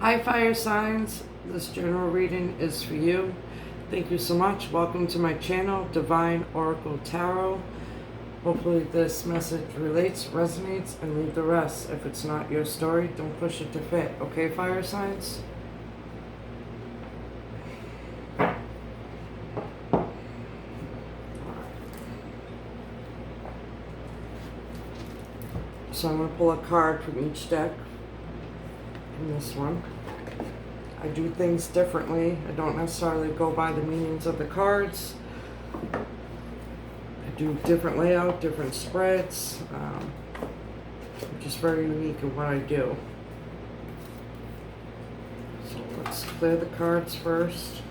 Hi, fire signs. This general reading is for you. Thank you so much. Welcome to my channel, Divine Oracle Tarot. Hopefully this message relates, resonates, and leave the rest. If it's not your story, don't push it to fit. Okay, fire signs? So I'm going to pull a card from each deck. In this one, I do things differently. I don't necessarily go by the meanings of the cards. I do different layout, different spreads. I'm just very unique in what I do. So let's clear the cards first.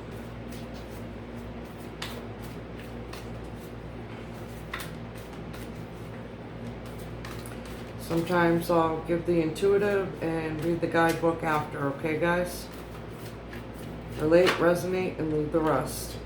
Sometimes I'll give the intuitive and read the guidebook after, okay guys? Relate, resonate, and leave the rest.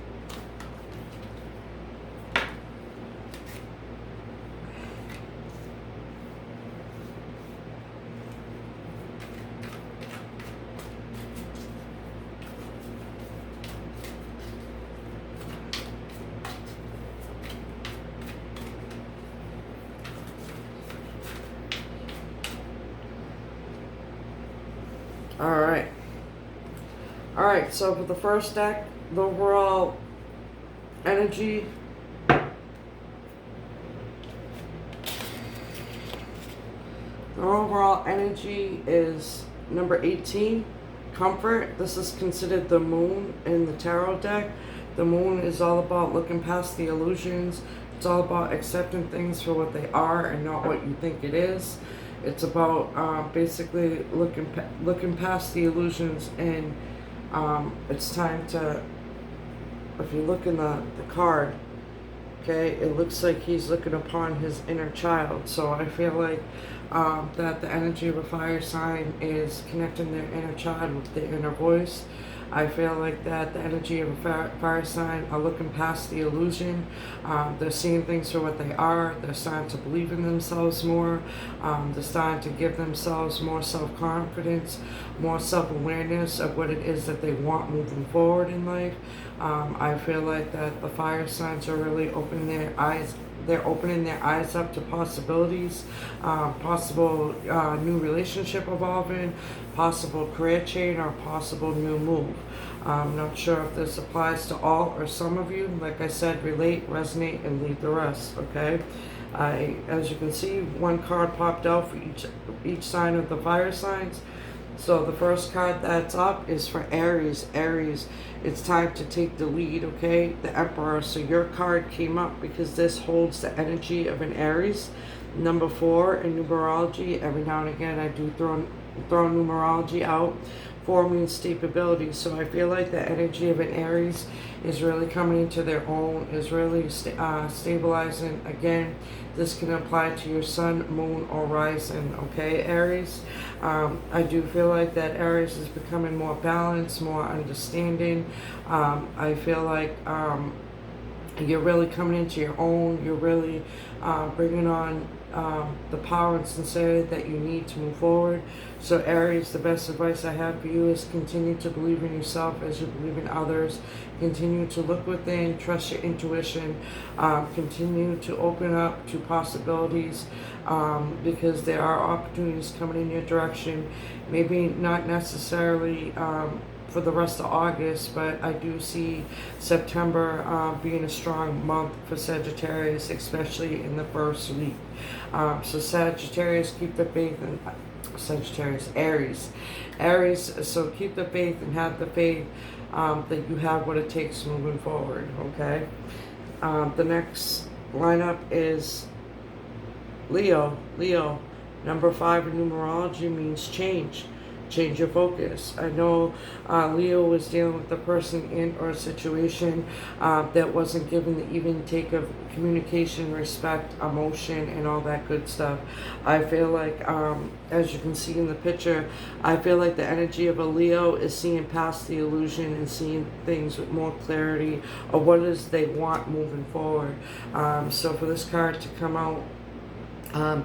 Alright, so for the first deck, the overall energy. The overall energy is number 18, comfort. This is considered the moon in the tarot deck. The moon is all about looking past the illusions. It's all about accepting things for what they are and not what you think it is. It's about basically looking past the illusions, and it's time to, if you look in the card, okay, it looks like he's looking upon his inner child. So I feel like that the energy of a fire sign is connecting their inner child with their inner voice. I feel like that the energy of a fire sign are looking past the illusion. They're seeing things for what they are. They're starting to believe in themselves more. They're starting to give themselves more self-confidence, more self-awareness of what it is that they want moving forward in life. I feel like that the fire signs are really opening their eyes. They're opening their eyes up to possibilities, possible new relationship evolving, possible career change, or possible new move. I'm not sure if this applies to all or some of you. Like I said, relate, resonate, and leave the rest, okay? As you can see, one card popped out for each sign of the fire signs. So the first card that's up is for Aries. Aries, it's time to take the lead, okay? The Emperor. So your card came up because this holds the energy of an Aries. Number 4 in numerology. Every now and again I do throw numerology out. 4 means stability. So I feel like the energy of an Aries is really coming into their own, is really stabilizing. Again, this can apply to your sun, moon, or rising, okay, Aries? I do feel like that Aries is becoming more balanced, more understanding. I feel like you're really coming into your own. You're really bringing on the power and sincerity that you need to move forward. So Aries, the best advice I have for you is continue to believe in yourself as you believe in others. Continue to look within, trust your intuition, continue to open up to possibilities, because there are opportunities coming in your direction. Maybe not necessarily for the rest of August, but I do see September being a strong month for Sagittarius, especially in the first week. So Sagittarius, keep the faith, and Aries, so keep the faith and have the faith that you have what it takes moving forward, okay? The next lineup is Leo. Leo, number 5 in numerology means change. Change your focus. I know Leo was dealing with the person in or situation that wasn't given the even take of communication, respect, emotion, and all that good stuff. I feel like, as you can see in the picture, I feel like the energy of a Leo is seeing past the illusion and seeing things with more clarity of what it is they want moving forward. So for this card to come out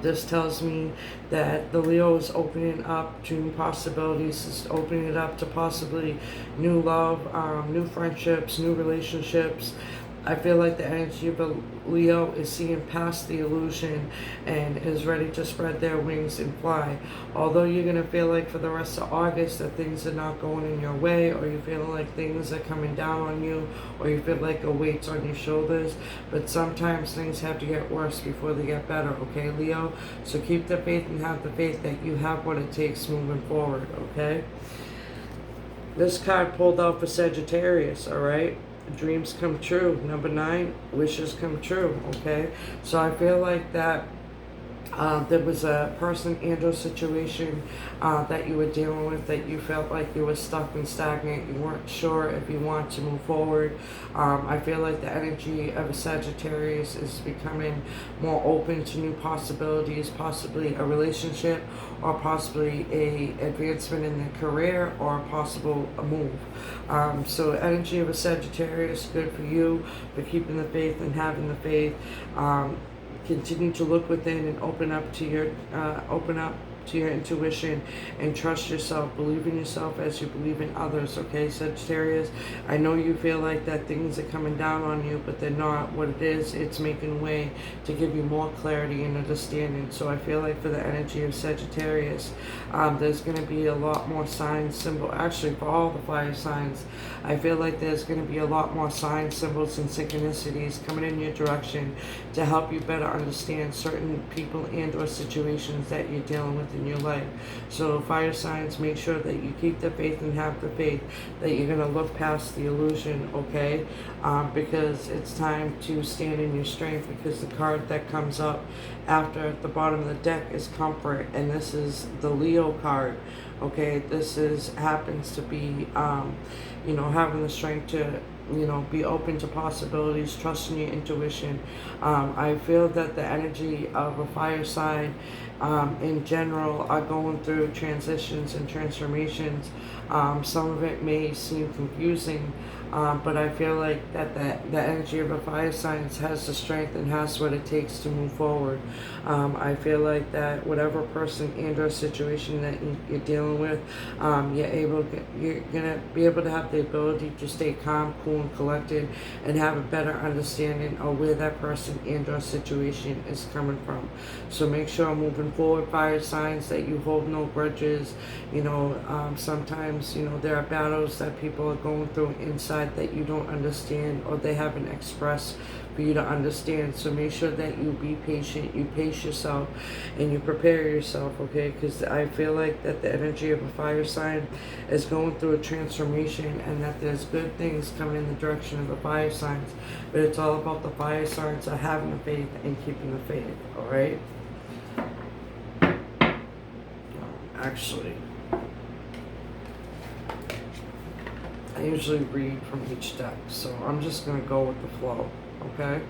This tells me that the Leo is opening up to new possibilities, is opening it up to possibly new love, new friendships, new relationships. I feel like the energy of a Leo is seeing past the illusion and is ready to spread their wings and fly. Although you're going to feel like for the rest of August that things are not going in your way, or you're feeling like things are coming down on you, or you feel like a weight's on your shoulders, but sometimes things have to get worse before they get better, okay, Leo? So keep the faith and have the faith that you have what it takes moving forward, okay? This card pulled out for Sagittarius, all right? Dreams come true. Number 9, wishes come true, okay? So I feel like that there was a person and or situation that you were dealing with that you felt like you were stuck and stagnant. You weren't sure if you want to move forward. I feel like the energy of a Sagittarius is becoming more open to new possibilities, possibly a relationship or possibly a advancement in their career or a possible move. So energy of a Sagittarius, good for you for keeping the faith and having the faith. Continue to look within and open up to your intuition and trust yourself. Believe in yourself as you believe in others, okay, Sagittarius? I know you feel like that things are coming down on you, but they're not. What it is, it's making way to give you more clarity and understanding. So I feel like for the energy of Sagittarius, there's going to be a lot more signs, symbol. Actually, for all the fire signs, I feel like there's going to be a lot more signs, symbols, and synchronicities coming in your direction to help you better understand certain people and or situations that you're dealing with in your life. So fire signs, make sure that you keep the faith and have the faith that you're going to look past the illusion, okay? Because it's time to stand in your strength, because the card that comes up after at the bottom of the deck is comfort, and this is the Leo card, okay? This happens to be having the strength to be open to possibilities, trusting your intuition. I feel that the energy of a fire sign in general are going through transitions and transformations. Some of it may seem confusing, but I feel like that the energy of a fire sign has the strength and has what it takes to move forward. I feel like that whatever person and or situation that you're dealing with, you're gonna be able to have the ability to stay calm, cool, and collected, and have a better understanding of where that person and or situation is coming from. So make sure moving forward, fire signs, that you hold no grudges. Sometimes there are battles that people are going through inside that you don't understand or they haven't expressed for you to understand. So make sure that you be patient, you pace yourself, and you prepare yourself, okay? Because I feel like that the energy of a fire sign is going through a transformation, and that there's good things coming in the direction of the fire signs. But it's all about the fire signs of having the faith and keeping the faith, all right? Actually, I usually read from each deck, so I'm just going to go with the flow, okay?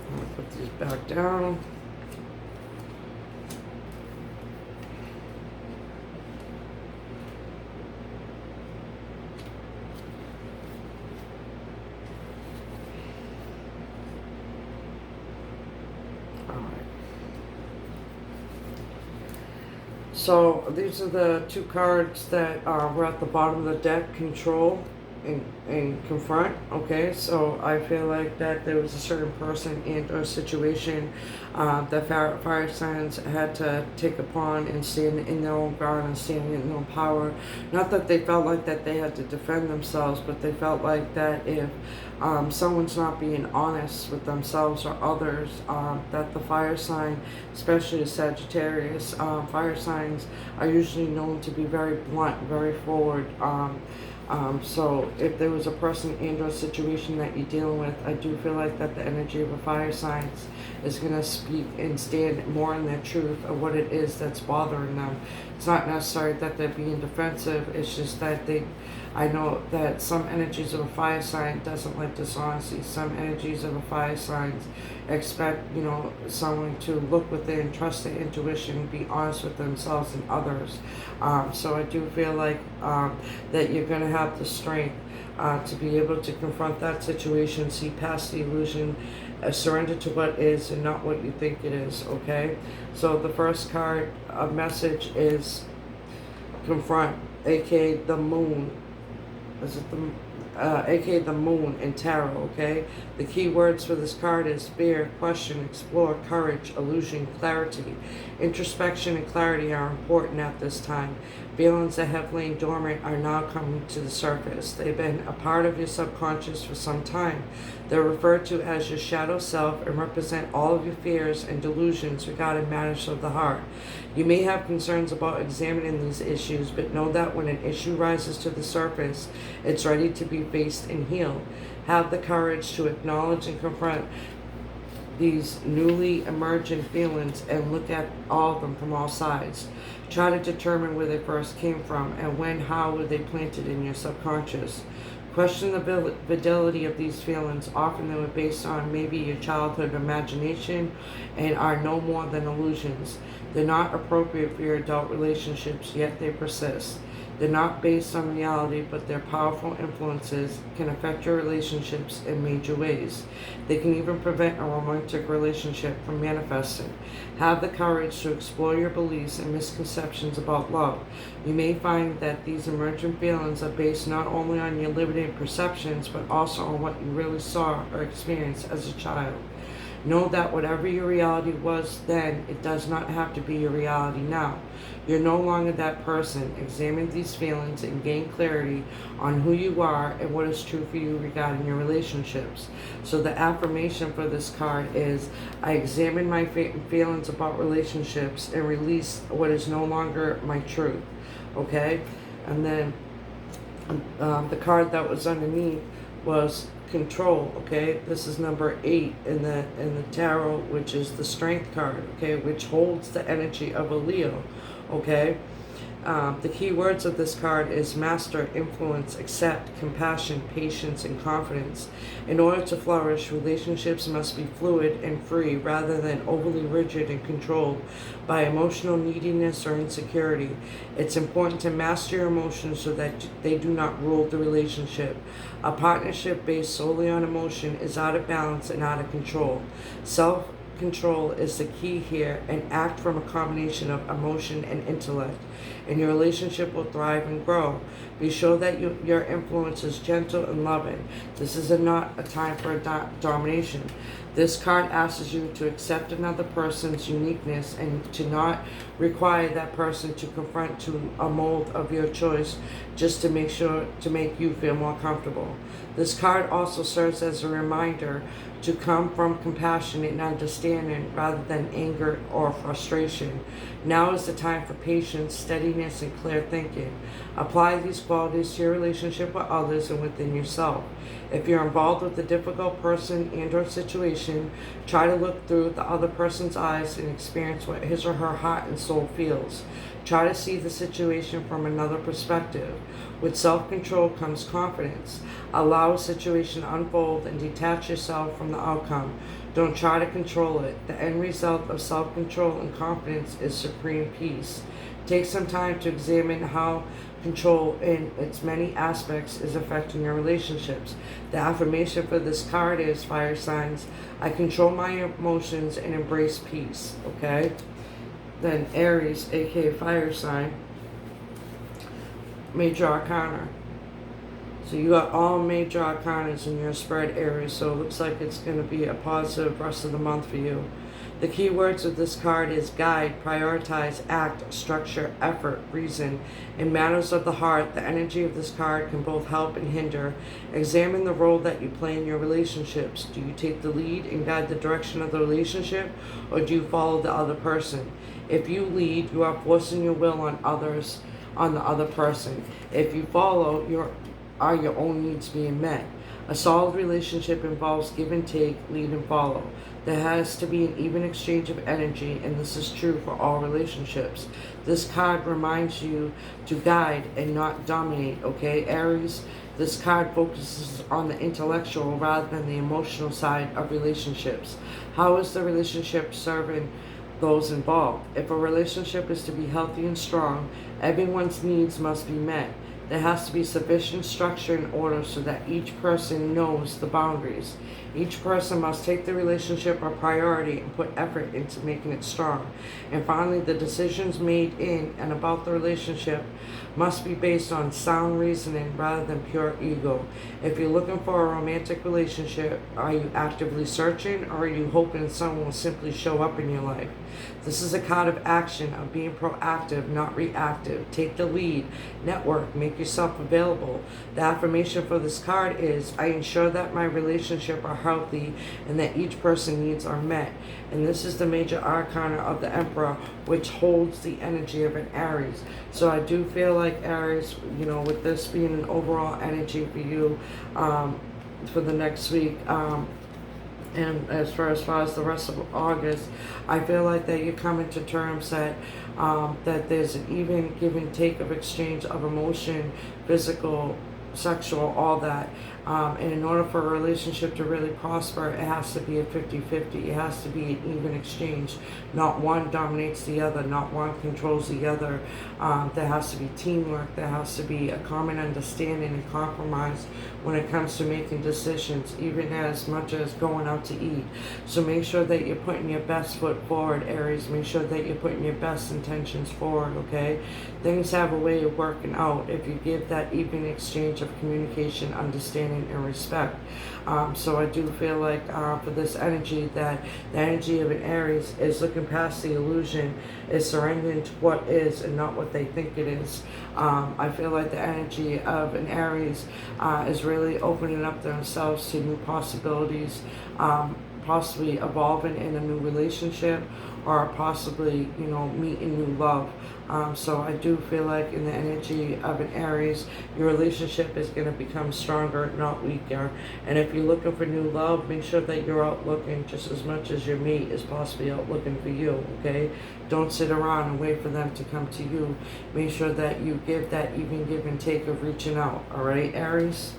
I'm going to put these back down. So these are the two cards that were at the bottom of the deck: Control and Confront, okay? So I feel like that there was a certain person and or situation that fire signs had to take upon and stand in their own ground and stand in their own power. Not that they felt like that they had to defend themselves, but they felt like that if someone's not being honest with themselves or others, that the fire sign, especially a Sagittarius, fire signs are usually known to be very blunt, very forward. So if there was a person and or situation that you're dealing with, I do feel like that the energy of a fire sign is going to speak and stand more in their truth of what it is that's bothering them. It's not necessary that they're being defensive. It's just that I know that some energies of a fire sign doesn't like dishonesty. Some energies of a fire sign expect, someone to look within, trust their intuition, be honest with themselves and others. So I do feel like that you're going to have the strength to be able to confront that situation, see past the illusion, surrender to what is and not what you think it is, okay? So the first card of message is confront, aka the moon. Is it aka the moon in tarot, okay? The key words for this card is fear, question, explore, courage, illusion, clarity. Introspection and clarity are important at this time. Feelings that have lain dormant are now coming to the surface. They've been a part of your subconscious for some time. They're referred to as your shadow self and represent all of your fears and delusions regarding matters of the heart. You may have concerns about examining these issues, but know that when an issue rises to the surface, it's ready to be faced and healed. Have the courage to acknowledge and confront these newly emergent feelings and look at all of them from all sides. Try to determine where they first came from and when, how were they planted in your subconscious. Question the validity of these feelings. Often they were based on maybe your childhood imagination and are no more than illusions. They're not appropriate for your adult relationships, yet they persist. They're not based on reality, but their powerful influences can affect your relationships in major ways. They can even prevent a romantic relationship from manifesting. Have the courage to explore your beliefs and misconceptions about love. You may find that these emergent feelings are based not only on your limited perceptions, but also on what you really saw or experienced as a child. Know that whatever your reality was then, it does not have to be your reality now. You're no longer that person. Examine these feelings and gain clarity on who you are and what is true for you regarding your relationships. So the affirmation for this card is, I examine my feelings about relationships and release what is no longer my truth. Okay? And then the card that was underneath was control. Okay, this is number 8 in the tarot, which is the strength card, okay, which holds the energy of a Leo. Okay, the key words of this card is master, influence, accept, compassion, patience, and confidence. In order to flourish, relationships must be fluid and free rather than overly rigid and controlled by emotional neediness or insecurity. It's important to master your emotions so that they do not rule the relationship. A partnership based solely on emotion is out of balance and out of control. Self-control is the key here, and act from a combination of emotion and intellect, and your relationship will thrive and grow. Be sure that your influence is gentle and loving. This is not a time for domination. This card asks you to accept another person's uniqueness and to not require that person to confront to a mold of your choice just to make you feel more comfortable. This card also serves as a reminder to come from compassion and understanding rather than anger or frustration. Now is the time for patience, steadiness, and clear thinking. Apply these qualities to your relationship with others and within yourself. If you're involved with a difficult person and or situation, try to look through the other person's eyes and experience what his or her heart and soul feels. Try to see the situation from another perspective. With self-control comes confidence. Allow a situation to unfold and detach yourself from the outcome. Don't try to control it. The end result of self-control and confidence is supreme peace. Take some time to examine how control in its many aspects is affecting your relationships. The affirmation for this card is, fire signs, I control my emotions and embrace peace. Okay? Then Aries, aka fire sign, major arcana. So you got all major arcanas in your spread, Aries, so it looks like it's going to be a positive rest of the month for you. The key words of this card is guide, prioritize, act, structure, effort, reason. In matters of the heart, the energy of this card can both help and hinder. Examine the role that you play in your relationships. Do you take the lead and guide the direction of the relationship, or do you follow the other person? If you lead, you are forcing your will on the other person. If you follow, are your own needs being met? A solid relationship involves give and take, lead and follow. There has to be an even exchange of energy, and this is true for all relationships. This card reminds you to guide and not dominate, okay, Aries? This card focuses on the intellectual rather than the emotional side of relationships. How is the relationship serving those involved? If a relationship is to be healthy and strong, everyone's needs must be met. There has to be sufficient structure and order so that each person knows the boundaries. Each person must take the relationship a priority and put effort into making it strong. And finally, the decisions made in and about the relationship must be based on sound reasoning rather than pure ego. If you're looking for a romantic relationship, are you actively searching, or are you hoping someone will simply show up in your life? This is a card of action, of being proactive, not reactive. Take the lead, network, make yourself available. The affirmation for this card is, I ensure that my relationship are healthy and that each person's needs are met. And this is the major arcana of the Emperor, which holds the energy of an Aries. So I do feel like Aries, with this being an overall energy for you for the next week, and as far as the rest of August, I feel like that you're coming to terms that that there's an even give and take of exchange of emotion, physical, sexual, all that. And in order for a relationship to really prosper, it has to be a 50-50. It has to be an even exchange. Not one dominates the other. Not one controls the other. There has to be teamwork. There has to be a common understanding and compromise when it comes to making decisions, even as much as going out to eat. So make sure that you're putting your best foot forward, Aries. Make sure that you're putting your best intentions forward, okay? Things have a way of working out if you give that even exchange of communication, understanding, and respect. So I do feel like for this energy, that the energy of an Aries is looking past the illusion, is surrendering to what is and not what they think it is. I feel like the energy of an Aries is really opening up themselves to new possibilities, possibly evolving in a new relationship, or possibly, meeting new love. So I do feel like in the energy of an Aries, your relationship is going to become stronger, not weaker. And if you're looking for new love, make sure that you're out looking just as much as your mate is possibly out looking for you, okay? Don't sit around and wait for them to come to you. Make sure that you give that even give and take of reaching out, all right, Aries?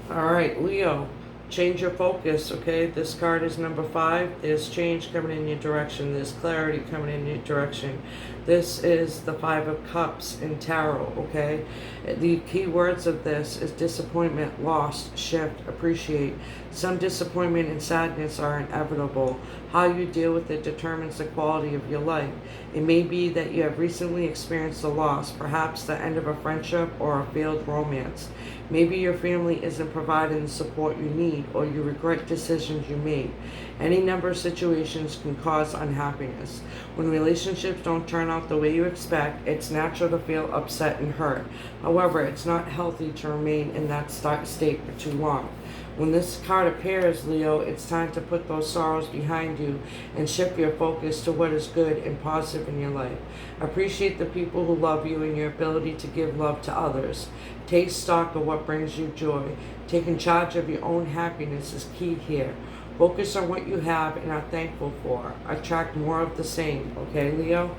All right, Leo, change your focus, okay? This card is number 5. There's change coming in your direction. There's clarity coming in your direction. This is the 5 of Cups in Tarot, okay? The key words of this is disappointment, loss, shift, appreciate. Some disappointment and sadness are inevitable. How you deal with it determines the quality of your life. It may be that you have recently experienced a loss, perhaps the end of a friendship or a failed romance. Maybe your family isn't providing the support you need, or you regret decisions you made. Any number of situations can cause unhappiness. When relationships don't turn out the way you expect, it's natural to feel upset and hurt. However, it's not healthy to remain in that state for too long. When this card appears, Leo, it's time to put those sorrows behind you and shift your focus to what is good and positive in your life. Appreciate the people who love you and your ability to give love to others. Take stock of what brings you joy. Taking charge of your own happiness is key here. Focus on what you have and are thankful for. Attract more of the same, okay, Leo?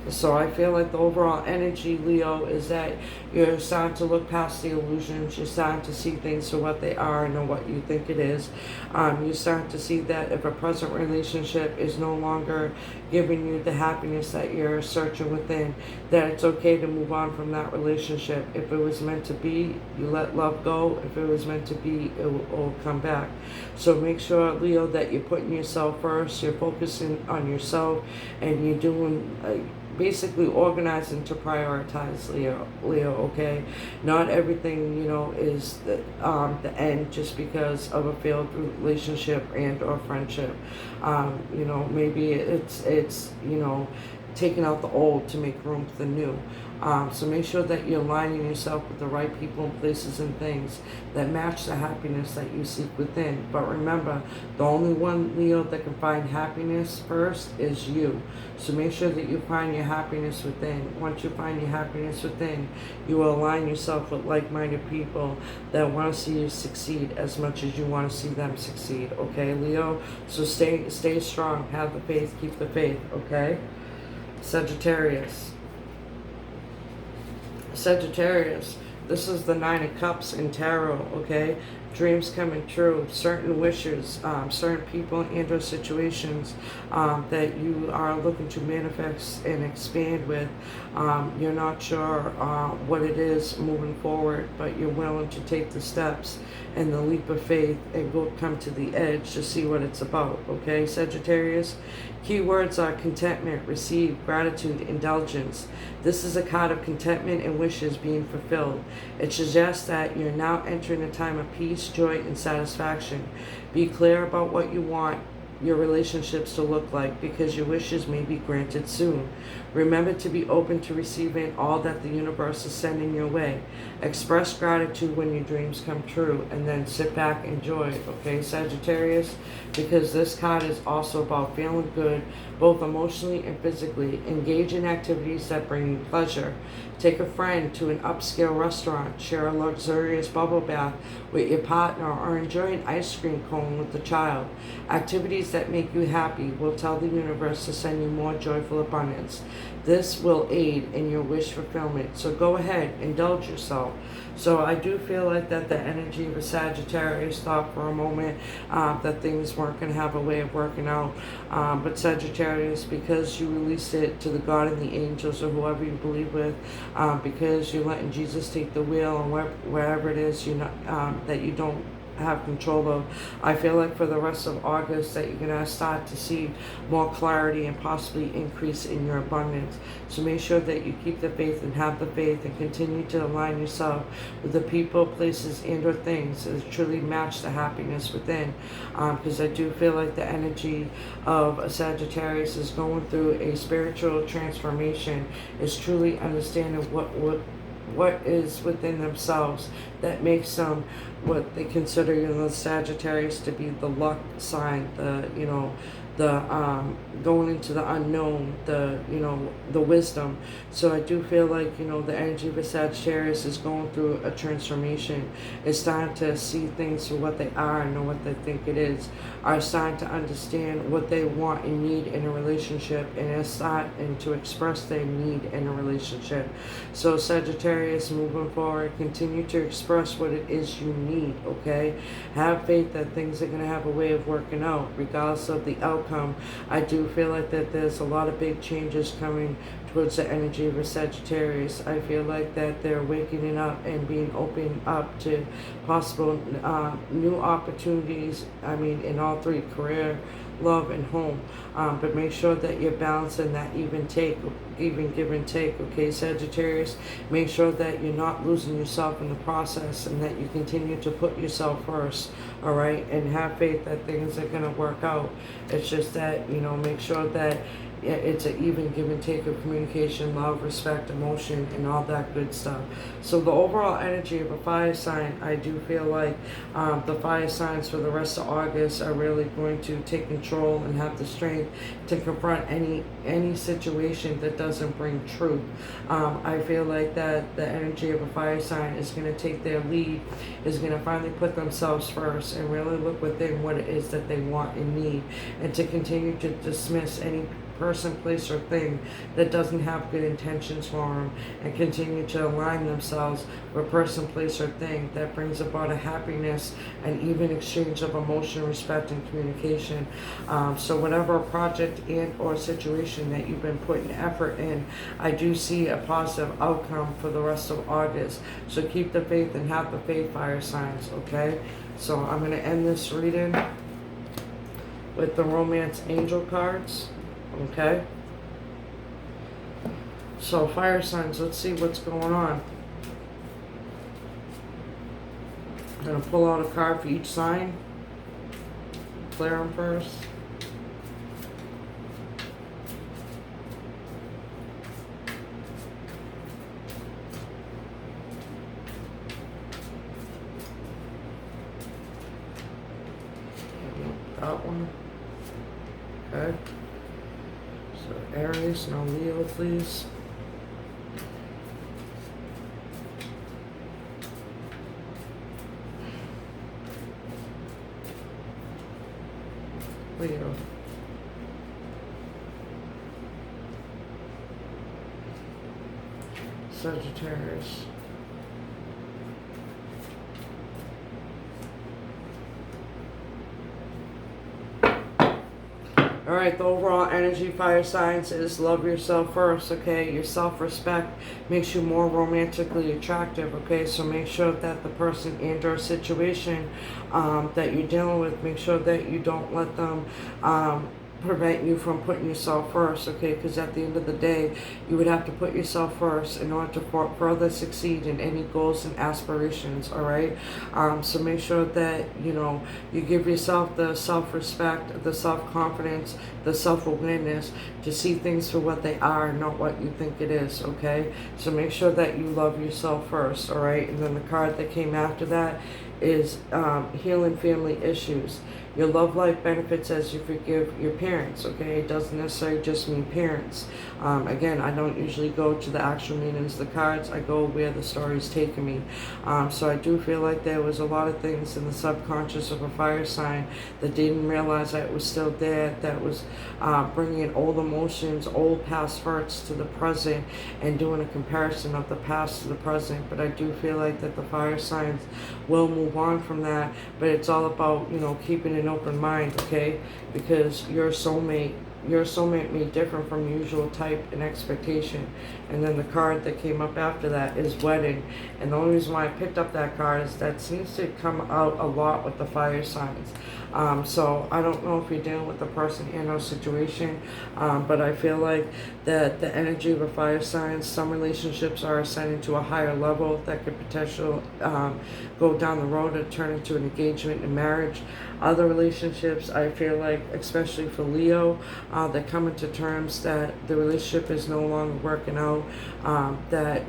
So I feel like the overall energy, Leo, is that you're starting to look past the illusions. You're starting to see things for what they are and not what you think it is. You're starting to see that if a present relationship is no longer giving you the happiness that you're searching within, that it's okay to move on from that relationship. If it was meant to be, you let love go. If it was meant to be, it will come back. So make sure, Leo, that you're putting yourself first. You're focusing on yourself, and you're doing basically organizing to prioritize, Leo, okay? Not everything, is the end just because of a failed relationship and or friendship. Maybe it's taking out the old to make room for the new. So make sure that you're aligning yourself with the right people and places and things that match the happiness that you seek within. But remember, the only one, Leo, that can find happiness first is you. So make sure that you find your happiness within. Once you find your happiness within, you will align yourself with like-minded people that want to see you succeed as much as you want to see them succeed. Okay, Leo? So stay strong. Have the faith. Keep the faith. Okay? Sagittarius. Sagittarius, this is the Nine of Cups in Tarot, okay? Dreams coming true, certain wishes, certain people and or situations that you are looking to manifest and expand with. You're not sure what it is moving forward, but you're willing to take the steps and the leap of faith and go come to the edge to see what it's about, okay, Sagittarius? Keywords are contentment, receive, gratitude, indulgence. This is a card of contentment and wishes being fulfilled. It suggests that you're now entering a time of peace, joy, and satisfaction. Be clear about what you want your relationships to look like, because your wishes may be granted soon. Remember to be open to receiving all that the universe is sending your way. Express gratitude when your dreams come true, and then sit back and enjoy, okay, Sagittarius? Because this card is also about feeling good, both emotionally and physically. Engage in activities that bring you pleasure. Take a friend to an upscale restaurant, share a luxurious bubble bath with your partner, or enjoy an ice cream cone with the child. Activities that make you happy will tell the universe to send you more joyful abundance. This will aid in your wish fulfillment. So go ahead, indulge yourself. So I do feel like that the energy of a Sagittarius thought for a moment that things weren't going to have a way of working out. But Sagittarius, because you released it to the God and the angels or whoever you believe with, because you're letting Jesus take the wheel and wherever it is that you don't have control of, I feel like for the rest of August that you're going to start to see more clarity and possibly increase in your abundance. So make sure that you keep the faith and have the faith and continue to align yourself with the people, places, and or things that truly match the happiness within. Because I do feel like the energy of a Sagittarius is going through a spiritual transformation, is truly understanding what is within themselves that makes them what they consider, the Sagittarius to be the luck sign, the going into the unknown, the wisdom. So I do feel like, the energy of a Sagittarius is going through a transformation. It's starting to see things for what they are and know what they think it is. Are starting to understand what they want and need in a relationship, and are starting to express their need in a relationship. So Sagittarius, moving forward, continue to express what it is you need, okay? Have faith that things are going to have a way of working out, regardless of the outcome. I do feel like that there's a lot of big changes coming towards the energy of a Sagittarius. I feel like that they're waking up and being open up to possible new opportunities, in all three: career, love, and home. But make sure that you're balancing that even give and take, okay, Sagittarius? Make sure that you're not losing yourself in the process, and that you continue to put yourself first, all right? And have faith that things are going to work out. It's just that, make sure that it's an even give and take of communication, love, respect, emotion, and all that good stuff. So the overall energy of a fire sign, I do feel like the fire signs for the rest of August are really going to take control and have the strength to confront any situation that doesn't bring truth. I feel like that the energy of a fire sign is going to take their lead, is going to finally put themselves first and really look within what it is that they want and need, and to continue to dismiss any person, place, or thing that doesn't have good intentions for them, and continue to align themselves with person, place, or thing that brings about a happiness and even exchange of emotion, respect, and communication. So whatever project and or situation that you've been putting effort in, I do see a positive outcome for the rest of August. So keep the faith and have the faith, fire signs, okay? So I'm going to end this reading with the Romance Angel cards. Okay, so fire signs, let's see what's going on. I'm going to pull out a card for each sign. Clear them first. that one. Okay. So Aries, now Leo, please. Leo. Sagittarius. Alright, the overall energy fire signs is love yourself first, okay? Your self-respect makes you more romantically attractive, okay? So make sure that the person and or situation that you're dealing with, make sure that you don't let them prevent you from putting yourself first, okay? Because at the end of the day, you would have to put yourself first in order to further succeed in any goals and aspirations, all right? So make sure that, you know, you give yourself the self-respect, the self-confidence, the self-awareness to see things for what they are, not what you think it is, okay? So make sure that you love yourself first, all right? And then the card that came after that is healing family issues. Your love life benefits as you forgive your parents, okay? It doesn't necessarily just mean parents. Again, I don't usually go to the actual meanings of the cards. I go where the story's taking me. So I do feel like there was a lot of things in the subconscious of a fire sign that didn't realize that it was still there, that was bringing old emotions, old past hurts to the present and doing a comparison of the past to the present. But I do feel like that the fire signs will move on from that, but it's all about, you know, keeping an open mind, okay? Because your soulmate may differ from usual type and expectation. And then the card that came up after that is wedding. And the only reason why I picked up that card is that seems to come out a lot with the fire signs. So I don't know if you're dealing with the person in or situation, but I feel like that the energy of a fire sign, some relationships are ascending to a higher level that could potentially go down the road and turn into an engagement and marriage. Other relationships, I feel like, especially for Leo, they're coming to terms that the relationship is no longer working out, that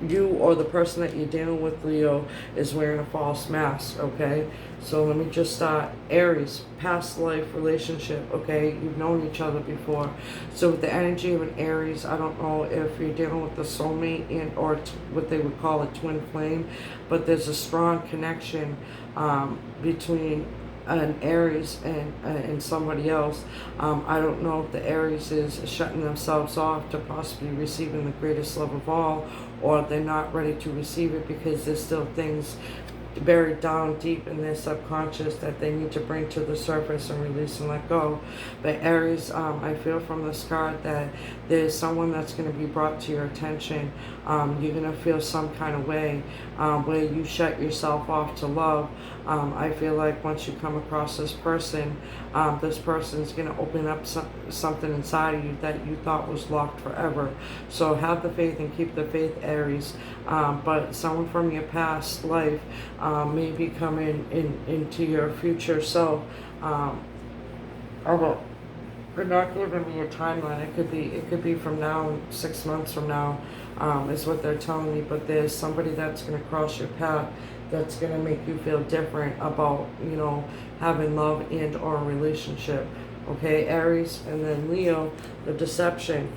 you or the person that you're dealing with, Leo, is wearing a false mask, okay? So let me just start. Aries, past life relationship, okay? You've known each other before. So with the energy of an Aries, I don't know if you're dealing with the soulmate and or what they would call a twin flame, but there's a strong connection between an Aries and somebody else. I don't know if the Aries is shutting themselves off to possibly receiving the greatest love of all, or they're not ready to receive it because there's still things buried down deep in their subconscious that they need to bring to the surface and release and let go. But Aries, I feel from this card that there's someone that's going to be brought to your attention. You're going to feel some kind of way where you shut yourself off to love. I feel like once you come across this person is going to open up something inside of you that you thought was locked forever. So have the faith and keep the faith, Aries. But someone from your past life may be coming into your future self. They're not giving me a timeline. It could be from now, 6 months from now, is what they're telling me. But there's somebody that's going to cross your path that's going to make you feel different about, you know, having love and or a relationship. Okay, Aries, and then Leo, the deception.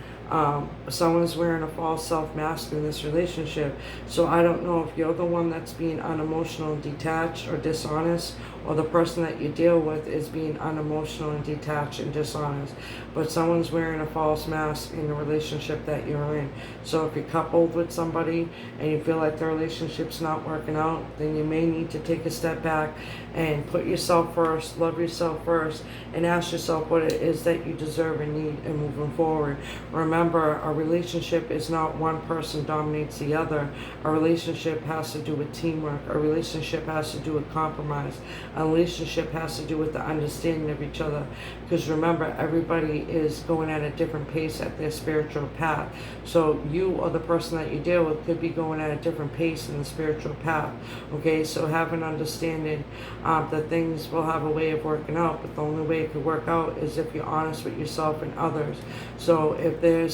Someone's wearing a false self-mask in this relationship. So I don't know if you're the one that's being unemotional and detached or dishonest, or the person that you deal with is being unemotional and detached and dishonest. But someone's wearing a false mask in the relationship that you're in. So if you're coupled with somebody and you feel like the relationship's not working out, then you may need to take a step back and put yourself first, love yourself first, and ask yourself what it is that you deserve and need and moving forward. Remember, a relationship is not one person dominates the other. A relationship has to do with teamwork. A relationship has to do with compromise. A relationship has to do with the understanding of each other. Because remember, everybody is going at a different pace at their spiritual path. So you or the person that you deal with could be going at a different pace in the spiritual path. Okay, so have an understanding that things will have a way of working out, but the only way it could work out is if you're honest with yourself and others. So if there's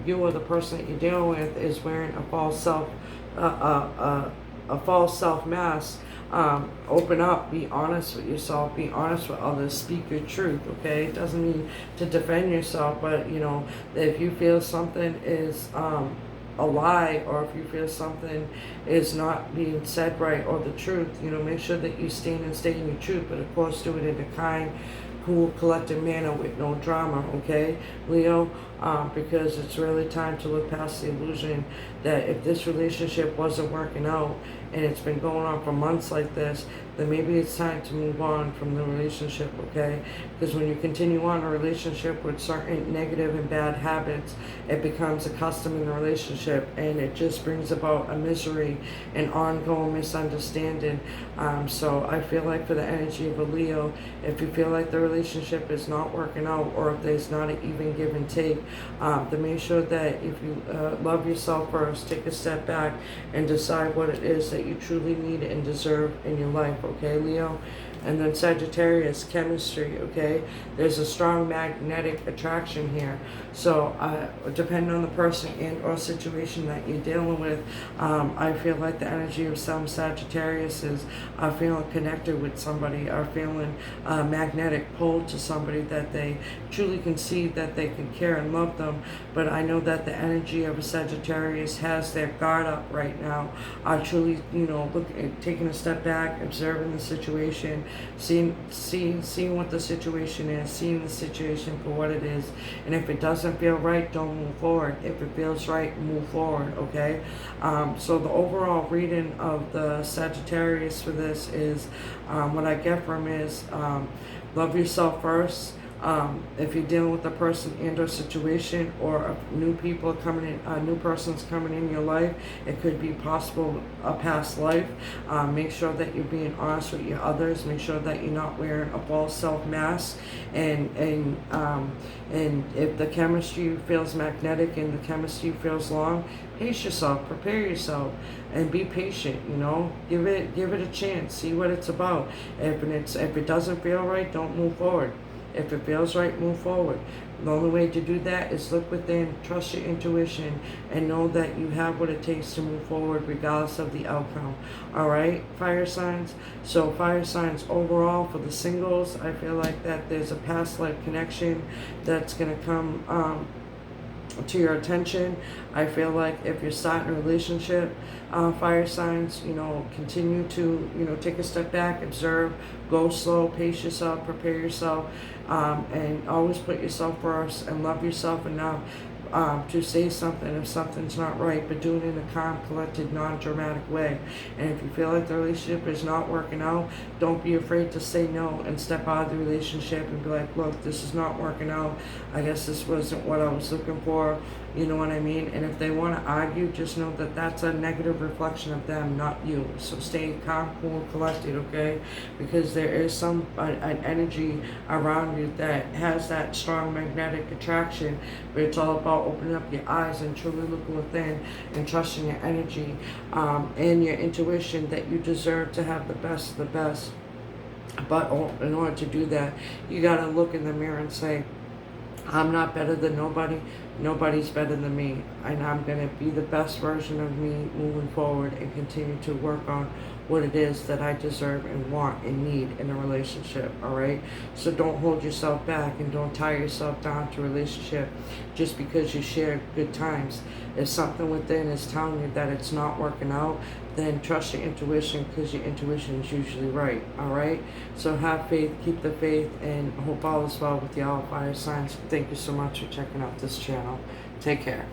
you or the person that you're dealing with is wearing a false a false self mask. Open up, be honest with yourself, be honest with others, speak your truth, okay? It doesn't mean to defend yourself, but you know, if you feel something is a lie, or if you feel something is not being said right, or the truth, you know, make sure that you stand and stay in your truth, but of course do it in a kind, cool, collected manner with no drama, okay, Leo? Because it's really time to look past the illusion that if this relationship wasn't working out and it's been going on for months like this, then maybe it's time to move on from the relationship, okay? Because when you continue on a relationship with certain negative and bad habits, it becomes a custom in the relationship, and it just brings about a misery and ongoing misunderstanding. So I feel like for the energy of a Leo, if you feel like the relationship is not working out, or if there's not an even give and take, then make sure that if you love yourself first, take a step back and decide what it is that you truly need and deserve in your life, okay, Leo? And then Sagittarius, chemistry, okay? There's a strong magnetic attraction here. So depending on the person and or situation that you're dealing with, I feel like the energy of some Sagittarius is feeling connected with somebody, are feeling magnetic pull to somebody, that they truly can see that they can care and love them. But I know that the energy of a Sagittarius has their guard up right now, truly, you know, taking a step back, observing the situation, seeing what the situation is, seeing the situation for what it is. And if it doesn't feel right, don't move forward. If it feels right, move forward, okay? So the overall reading of the Sagittarius for this is, what I get from is, love yourself first. If you're dealing with a person and or situation, or new people coming in, new person's coming in your life, it could be possible a past life. Make sure that you're being honest with your others. Make sure that you're not wearing a false self mask. And if the chemistry feels magnetic and the chemistry feels long, pace yourself, prepare yourself, and be patient. You know, give it a chance. See what it's about. If it doesn't feel right, don't move forward. If it feels right, move forward. The only way to do that is look within, trust your intuition, and know that you have what it takes to move forward regardless of the outcome. All right, fire signs. So fire signs overall, for the singles, I feel like that there's a past life connection that's going to come to your attention. I feel like if you're starting a relationship, fire signs, you know, continue to, you know, take a step back, observe, go slow, pace yourself, prepare yourself, and always put yourself first and love yourself enough to say something if something's not right, but do it in a calm, collected, non-dramatic way. And if you feel like the relationship is not working out, don't be afraid to say no and step out of the relationship and be like, look, this is not working out. I guess this wasn't what I was looking for. You know what I mean? And if they want to argue, just know that that's a negative reflection of them, not you. So stay calm, cool, collected, okay? Because there is an energy around you that has that strong magnetic attraction, but it's all about opening up your eyes and truly looking within and trusting your energy and your intuition that you deserve to have the best of the best. But in order to do that, you got to look in the mirror and say, I'm not better than nobody. Nobody's better than me. And I'm going to be the best version of me moving forward and continue to work on what it is that I deserve and want and need in a relationship, all right? So don't hold yourself back and don't tie yourself down to a relationship just because you shared good times. If something within is telling you that it's not working out, then trust your intuition, because your intuition is usually right, all right? So have faith, keep the faith, and hope all is well with y'all, fire signs. Thank you so much for checking out this channel. Take care.